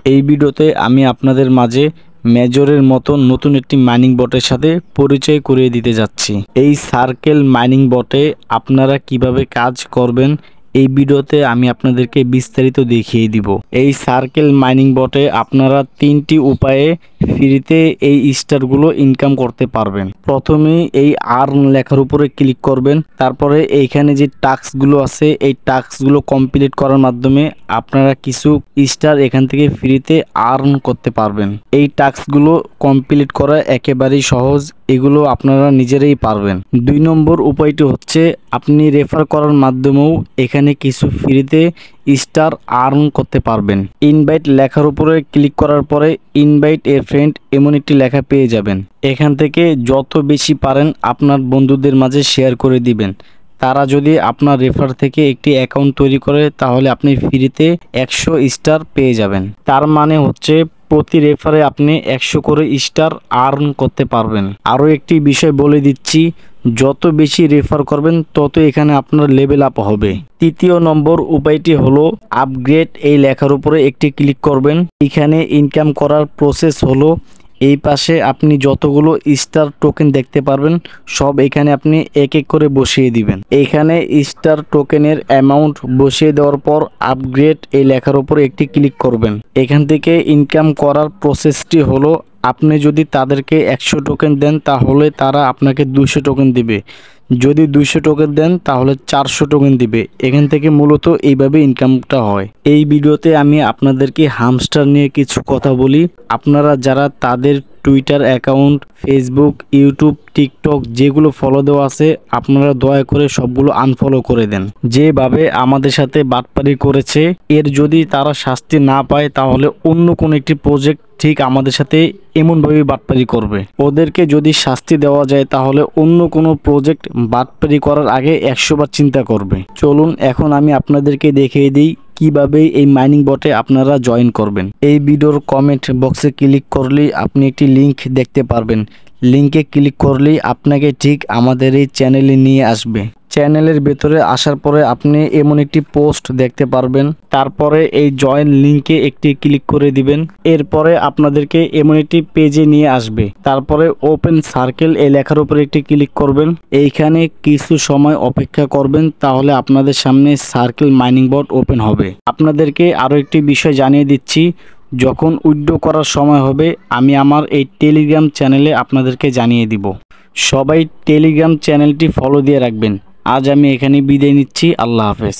এই ভিডিওতে আমি আপনাদের মাঝে মেজরের মতো নতুন একটি মাইনিং বটের সাথে পরিচয় করিয়ে দিতে যাচ্ছি। এই সার্কেল মাইনিং বটে আপনারা কিভাবে কাজ করবেন এই ভিডিওতে আমি আপনাদেরকে বিস্তারিত দেখিয়ে দিব। এই সার্কেল মাইনিং বটে আপনারা তিনটি উপায়ে ফ্রিতে এই স্টারগুলো ইনকাম করতে পারবেন। প্রথমে এই আর্ন লেখার উপরে ক্লিক করবেন, তারপরে এইখানে যে টাস্কগুলো আছে এই টাস্কগুলো কমপ্লিট করার মাধ্যমে আপনারা কিছু স্টার এখান থেকে ফ্রিতে আর্ন করতে পারবেন। এই টাস্কগুলো কমপ্লিট করা একেবারেই সহজ, এগুলো আপনারা নিজেরাই পারবেন। 2 নম্বর উপায়টি হচ্ছে আপনি রেফার করার মাধ্যমেও এখানে কিছু ফ্রিতে স্টার আর্ন করতে পারবেন। ইনভাইট লেখার উপরে ক্লিক করার পরে ইনভাইট এ ফ্রেন্ড এমন একটি লেখা পেয়ে যাবেন। এখান থেকে যত বেশি পারেন আপনার বন্ধুদের মাঝে শেয়ার করে দিবেন। তারা যদি আপনার রেফার থেকে একটি অ্যাকাউন্ট তৈরি করে তাহলে আপনি ফ্রিতে 100 স্টার পেয়ে যাবেন। তার মানে হচ্ছে প্রতি রেফারে আপনি 100 করে স্টার আর্ন করতে পারবেন। আরও একটি বিষয় বলে দিচ্ছি, যত বেশি রেফার করবেন তত এখানে আপনার লেভেল আপ হবে। 3 নম্বর উপায়টি হলো আপগ্রেড এই লেখার উপরে একটি ক্লিক করবেন। এখানে ইনকাম করার প্রসেস হলো এই পাশে আপনি যতগুলো স্টার টোকেন দেখতে পারবেন সব এখানে আপনি এক এক করে বসিয়ে দিবেন। এখানে স্টার টোকেনের অ্যামাউন্ট বসিয়ে দেওয়ার পর আপগ্রেড এই লেখার উপরে একটি ক্লিক করবেন। এখান থেকে ইনকাম করার প্রসেসটি হলো আপনি যদি তাদেরকে 100 টোকেন দেন তাহলে তারা আপনাকে 200 টোকেন দিবে, যদি 200 টোকেন দেন তাহলে 400 টোকেন দিবে। এখান থেকে মূলত এইভাবে ইনকামটা হয়। এই ভিডিওতে আমি আপনাদেরকে হামস্টার নিয়ে কিছু কথা বলি। আপনারা যারা তাদের Twitter account, Facebook, YouTube, TikTok যেগুলো ফলো দেওয়া আছে আপনারা দয়া করে সবগুলো আনফলো করে দেন। যেভাবে আমাদের সাথে বাটপারি করেছে এর যদি তারা শাস্তি না পায় তাহলে অন্য কোনো একটি প্রজেক্ট ঠিক আমাদের সাথে এমনভাবে বাটপারি করবে। ওদেরকে যদি শাস্তি দেওয়া যায় তাহলে অন্য কোনো প্রজেক্ট বাটপারি করার আগে 100 বার চিন্তা করবে। চলুন এখন আমি আপনাদেরকে দেখিয়ে দিই কিভাবে এই মাইনিং বটে আপনারা জয়েন করবেন। এই ভিডিওর কমেন্ট বক্সে ক্লিক করলেই আপনি একটি লিংক দেখতে পারবেন। লিংকে ক্লিক করলেই আপনাকে ঠিক আমাদের এই চ্যানেলে নিয়ে আসবে। চ্যানেলের ভেতরে আসার পরে আপনি এমন একটি পোস্ট দেখতে পারবেন, তারপরে এই জয়েন লিংকে একটি ক্লিক করে দিবেন। এরপরে আপনাদেরকে এমন একটি পেজে নিয়ে আসবে, তারপরে ওপেন সার্কেল এই লেখার উপরে একটি ক্লিক করবেন। এইখানে কিছু সময় অপেক্ষা করবেন, তাহলে আপনাদের সামনে সার্কেল মাইনিং বট ওপেন হবে। আপনাদেরকে আরও একটি বিষয় জানিয়ে দিচ্ছি, যখন উইথড্র করার সময় হবে আমি আমার এই টেলিগ্রাম চ্যানেলে আপনাদেরকে জানিয়ে দিব। সবাই টেলিগ্রাম চ্যানেলটি ফলো দিয়ে রাখবেন। আজ আমি এখানে বিদায় নিচ্ছি। আল্লাহ হাফেজ।